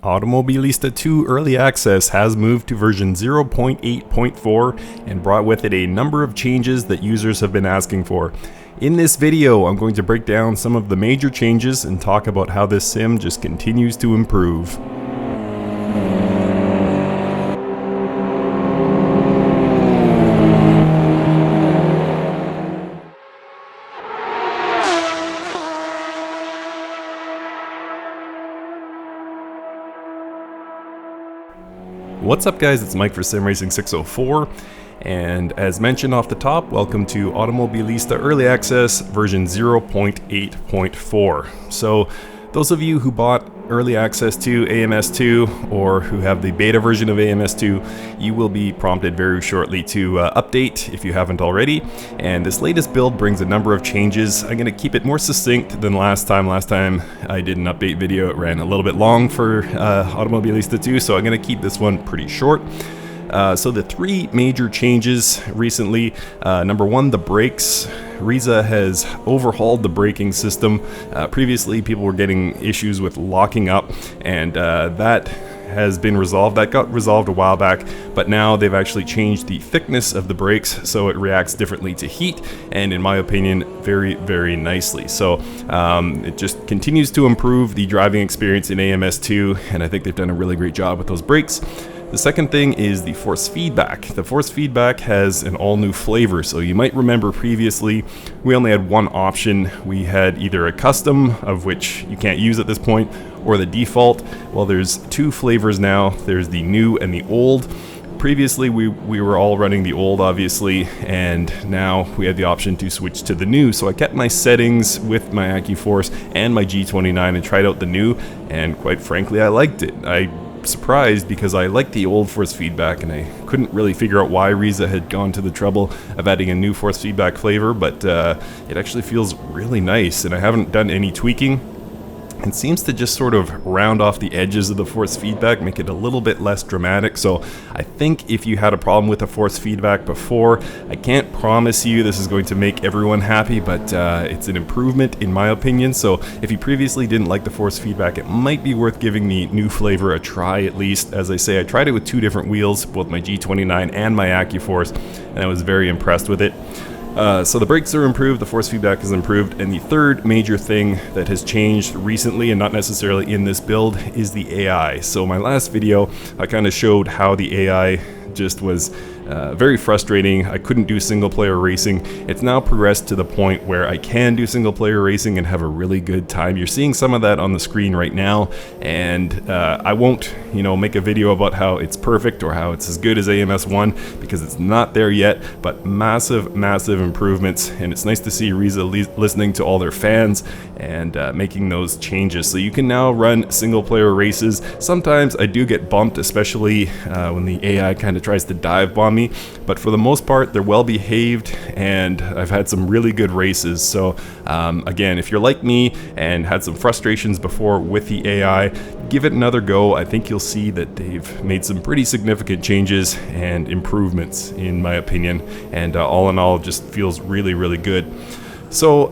Automobilista 2 Early Access has moved to version 0.8.4 and brought with it a number of changes that users have been asking for. In this video, I'm going to break down some of the major changes and talk about how this sim just continues to improve. What's up guys, it's Mike for SimRacing604, and as mentioned off the top, welcome to Automobilista Early Access version 0.8.4. So those of you who bought Early Access to AMS2 or who have the beta version of AMS2, you will be prompted very shortly to update if you haven't already. And this latest build brings a number of changes. I'm going to keep it more succinct than last time. Last time I did an update video, it ran a little bit long for Automobilista 2, so I'm going to keep this one pretty short. So the three major changes recently, number one, the brakes. Reza has overhauled the braking system. Previously people were getting issues with locking up, and that has been resolved. That got resolved a while back, but now they've actually changed the thickness of the brakes so it reacts differently to heat, and in my opinion, very, very nicely. So it just continues to improve the driving experience in AMS2, and I think they've done a really great job with those brakes. The second thing is the force feedback. The force feedback has an all new flavor. So you might remember previously we only had one option. We had either a custom, of which you can't use at this point, or the default. Well, there's two flavors now. There's the new and the old. Previously we were all running the old, obviously, and now we had the option to switch to the new. So I kept my settings with my AccuForce and my G29 and tried out the new, and quite frankly I liked it. I'm surprised because I liked the old force feedback and I couldn't really figure out why Reza had gone to the trouble of adding a new force feedback flavor, but it actually feels really nice, and I haven't done any tweaking. It seems to just sort of round off the edges of the force feedback, make it a little bit less dramatic. So I think if you had a problem with the force feedback before, I can't promise you this is going to make everyone happy, but it's an improvement in my opinion. So if you previously didn't like the force feedback, it might be worth giving the new flavor a try at least. As I say, I tried it with two different wheels, both my G29 and my AccuForce, and I was very impressed with it. So the brakes are improved, the force feedback is improved, and the third major thing that has changed recently, and not necessarily in this build, is the AI. So my last video, I kind of showed how the AI just was very frustrating. I couldn't do single player racing. It's now progressed to the point where I can do single player racing and have a really good time. You're seeing some of that on the screen right now, and I won't, make a video about how it's perfect or how it's as good as AMS1 because it's not there yet, but massive, massive improvements, and it's nice to see Reza listening to all their fans and making those changes. So you can now run single player races. Sometimes I do get bumped, especially when the AI kind of tries to dive bomb me, but for the most part they're well behaved, and I've had some really good races. So again, if you're like me and had some frustrations before with the AI, give it another go. I think you'll see that they've made some pretty significant changes and improvements in my opinion, and all in all just feels really, really good. So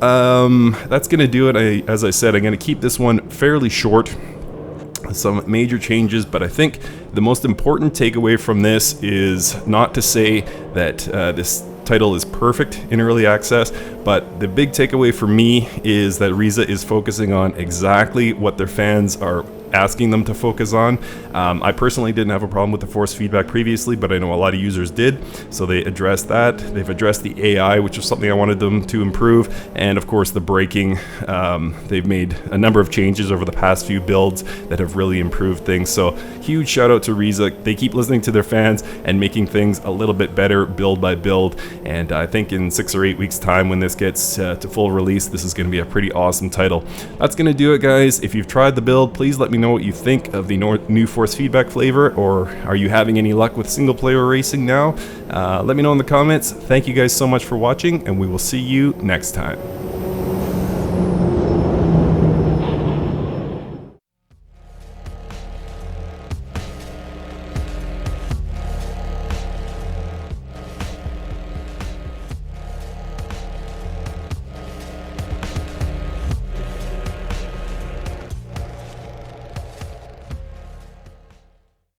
that's gonna do it. As I said, I'm gonna keep this one fairly short. Some major changes, but I think the most important takeaway from this is not to say that this title is perfect in early access, but the big takeaway for me is that Reza is focusing on exactly what their fans are asking them to focus on. I personally didn't have a problem with the force feedback previously, but I know a lot of users did, so they addressed that. They've addressed the AI, which is something I wanted them to improve, and of course the braking. They've made a number of changes over the past few builds that have really improved things, so huge shout out to Reza. They keep listening to their fans and making things a little bit better build by build, and I think in 6 or 8 weeks time when this gets to full release, this is going to be a pretty awesome title. That's going to do it guys. If you've tried the build, please let me know what you think of the new force feedback flavor, or are you having any luck with single player racing now? Let me know in the comments. Thank you guys so much for watching, and we will see you next time.